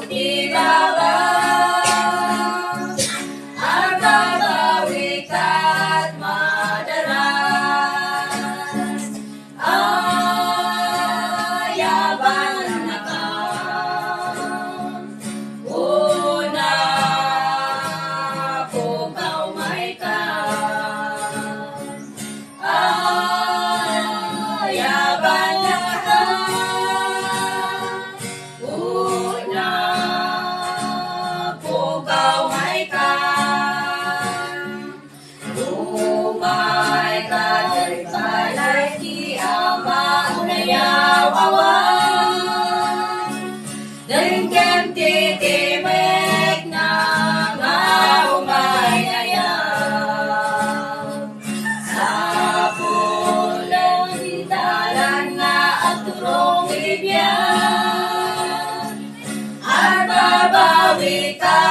Ibabaw ang babawik at madalas ayaban na ka. Una po kaumay ka, ayaban na ka. Una po kaumay ka, umay ka dari balay di ama unayaw awan. Dengkem titimek na nga umay ayaw. Sa pulang dalan nga at turong ibyan, at babawi ka